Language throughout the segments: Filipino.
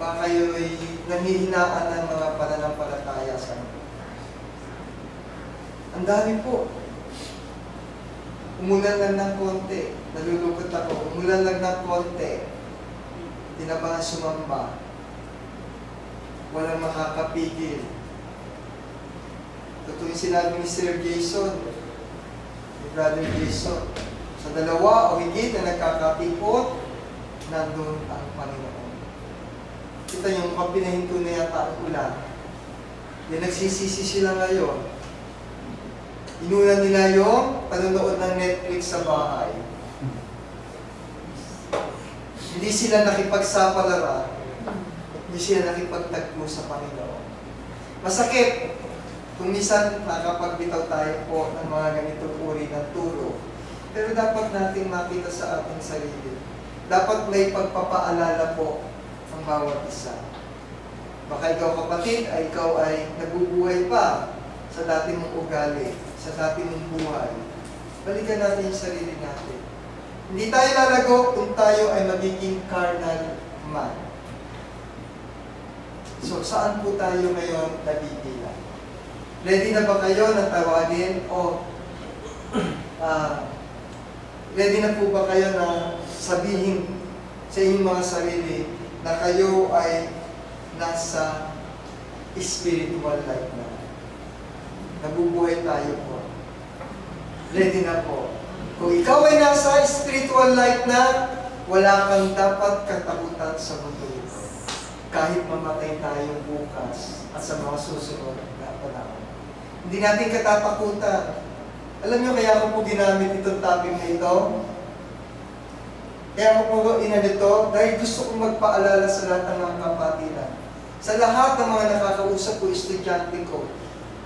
baka kayo'y nanhihinaan ng mga pananampalataya sa inyo. Ang dami po. Umulan lang ng konti. Nalulungkot ako. Umulan lang ng konti. Di na ba sumamba? Walang makakapigil. Totoo yung sinabi ni Sir Jason, ni Brother Jason, sa dalawa o higit na nagkakatipot, nandun ang Panginoon. Kita yung mga pinahinto na yata ang ulan. Yan nagsisisi sila ngayon. Inuna nila yung panonood ng Netflix sa bahay. Hindi sila nakipagsapalaran. Hindi sila nakipagtagpo sa Panginoon. Masakit kung minsan nakapagbitaw tayo po ng mga ganitong uri ng turo. Pero dapat nating makita sa ating sarili. Dapat may pagpapaalala po ang bawat isa. Baka ikaw kapatid, ay ikaw ay nabubuhay pa sa dati mong ugali, sa dati mong buhay. Balikan natin yung sarili natin. Hindi tayo lalago kung tayo ay magiging carnal man. So, saan po tayo ngayon nabibilang? Ready na ba kayo na tawagin o ready na po ba kayo na sabihin sa inyong mga sarili na kayo ay nasa spiritual life na? Nabubuhay tayo po. Ready na po. Kung ikaw ay nasa spiritual life na, wala kang dapat katakutan sa mundo ito. Kahit mamatay tayo bukas at sa mga susunod na panahon. Hindi natin katatakutan. Alam nyo, kaya ako po ginamit itong topic na ito. Kaya ako po inanito dahil gusto kong magpaalala sa lahat ng mga kapatiran. Sa lahat ng mga nakakausap ko, estudyante ko,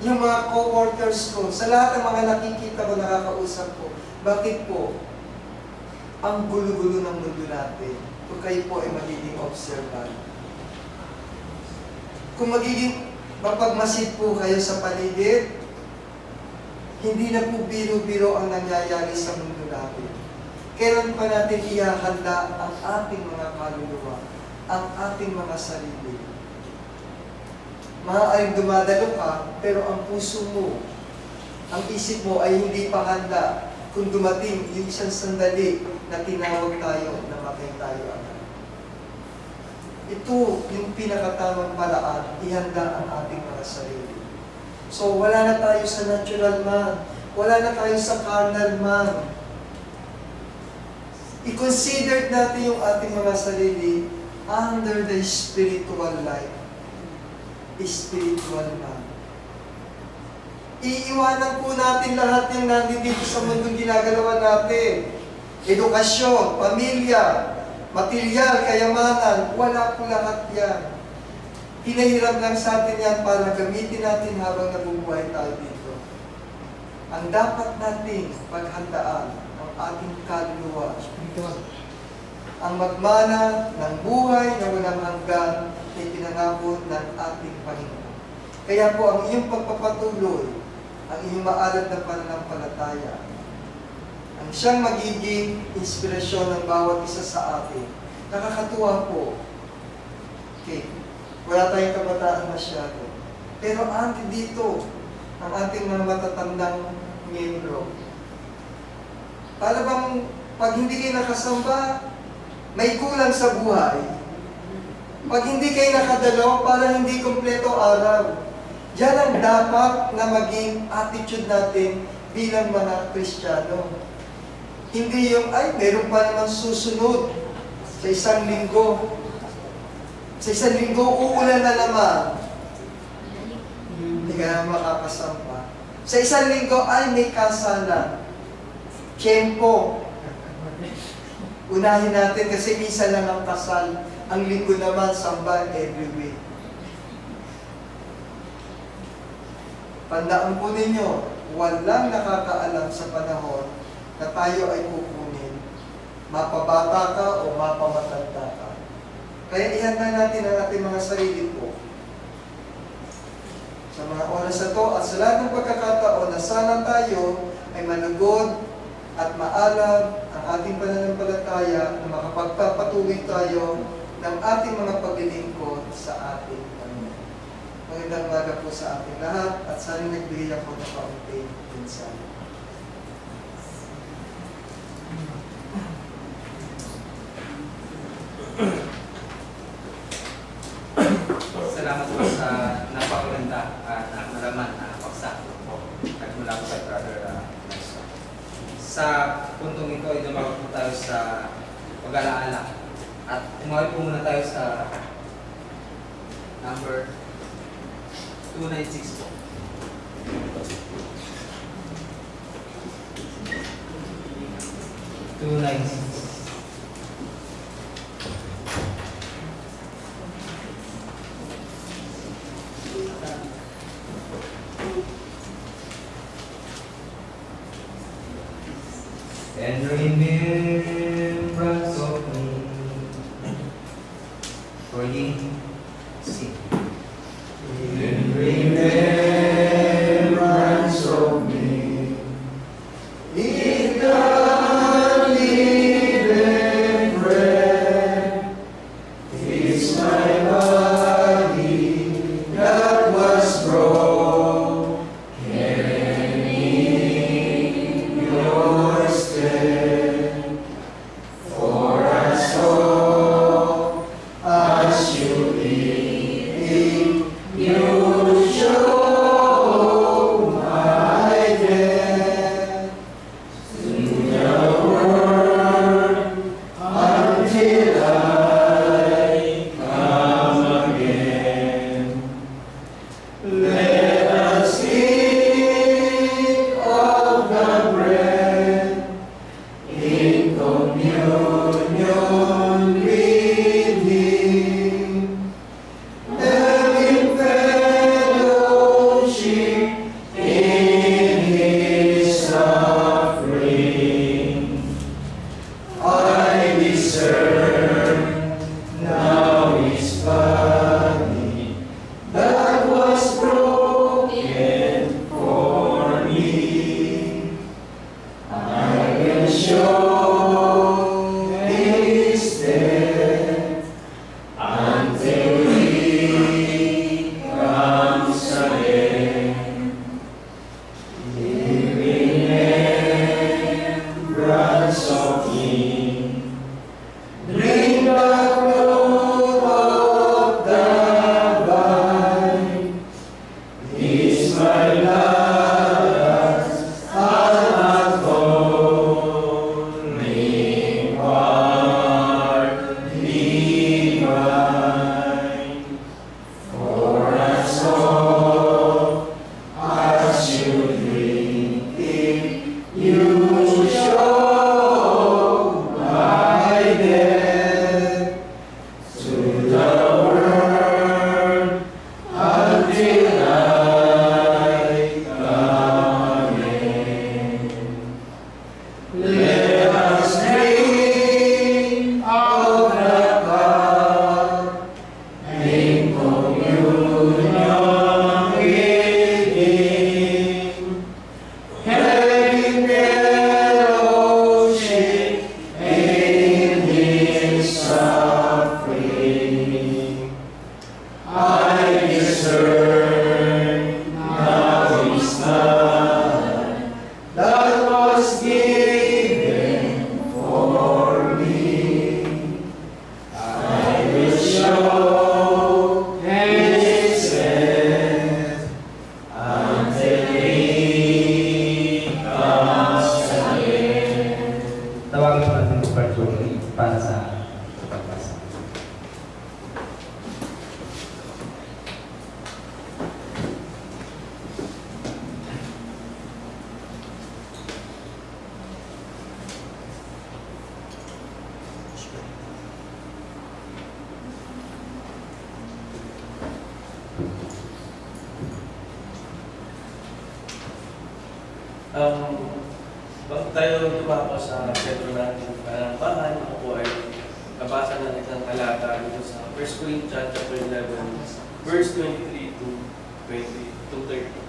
yung mga co-workers ko, sa lahat ng mga nakikita ko, nakakausap ko, bakit po ang gulo-gulo ng mundo natin kung kayo po ay magiging observant? Kung magiging mapagmasid po kayo sa paligid, hindi na po biro-biro ang nangyayari sa mundo natin. Kailan pa natin ihahanda ang ating mga kaluluwa, ang ating mga sarili? Maaaring dumadalo ka, pero ang puso mo, ang isip mo ay hindi pa handa kung dumating yung isang sandali na tinawag tayo na matay tayo agad. Ito yung pinakatamang paraan, ihanda ang ating mga sarili. So, wala na tayo sa natural man. Wala na tayo sa carnal man. I-consider natin yung ating mga sarili under the spiritual life. Spiritual man. Iiwanan po natin lahat yung nandito sa mundong ginagalawan natin. Edukasyon, pamilya, material, kayamanan, wala po lahat yan. Pinahiram lang sa atin yan para gamitin natin habang nabubuhay tayo dito. Ang dapat nating paghandaan ang ating kaluluwa, ang magmana ng buhay na walang hanggan na pinangako ng ating Panginoon. Kaya po ang iyong pagpapatuloy, ang iyong maalad na pananampalataya, ang siyang magiging inspirasyon ng bawat isa sa atin. Nakakatuwa po. Okay. Wala tayong kabataan masyado. Pero anti dito, ang ating mga matatandang miyembro. Para bang pag hindi kayo nakasamba, may kulang sa buhay. Pag hindi kayo nakadalaw, para hindi kompleto araw. Yan ang dapat na maging attitude natin bilang mga Kristiyano. Hindi yung, ay, meron pa naman susunod sa isang linggo. Sa isang linggo, uulan na naman. Hindi ka na makakasamba. Sa isang linggo, ay, may kasalan. Tiyempo. Unahin natin kasi minsan lang ang kasal. Ang linggo naman, samba every week. Tandaan po ninyo, walang nakakaalam sa panahon na tayo ay kukunin. Mapabata ka o mapamatanda ka. Kaya ihanda natin ang ating mga sarili po. Sa mga oras na to at sa lahat ng pagkakataon na sana tayo ay manugod at maalam ang ating pananampalataya na makapagpapatuloy tayo ng ating mga paglilingkod sa ating Panginoon. Magandang umaga po sa ating lahat at sana nagbigay ako ng kaunting pinsan. Salamat po sa napakaganda at nakakaraman na pagsakto po. Nagmula po kay Brother Nelson. Sa puntong ito ay dumawag po tayo sa pag-alaala. At umawit po muna tayo sa number 296 po. And remembrance of me, for ye sing. In remembrance of me, in the living bread, is my body that was broken in your stead. For as oft as you eat, you show my death to the world until I come again. Let us eat of the bread in communion with Him, and in fellowship in His suffering. I discern now His body that was broken for me. I will show His death until He comes again. In remembrance of Him, drink the fruit of the vine. Is my last atoning heart divine. For as oft as you drink it, you show my death to the world until I come again. Let us drink of the cup in communion with Him, having fellowship in His suffering. I discern now His blood that was given for me. I will show His death until He comes again. Tawagin po natin si Bartolome para sa pagbasa. Bago tayo dumako sa sentro natin panambahan, ako po ay nabasa ng isang talata dito sa 1 Corinthians chapter 11, verse 23 to 30.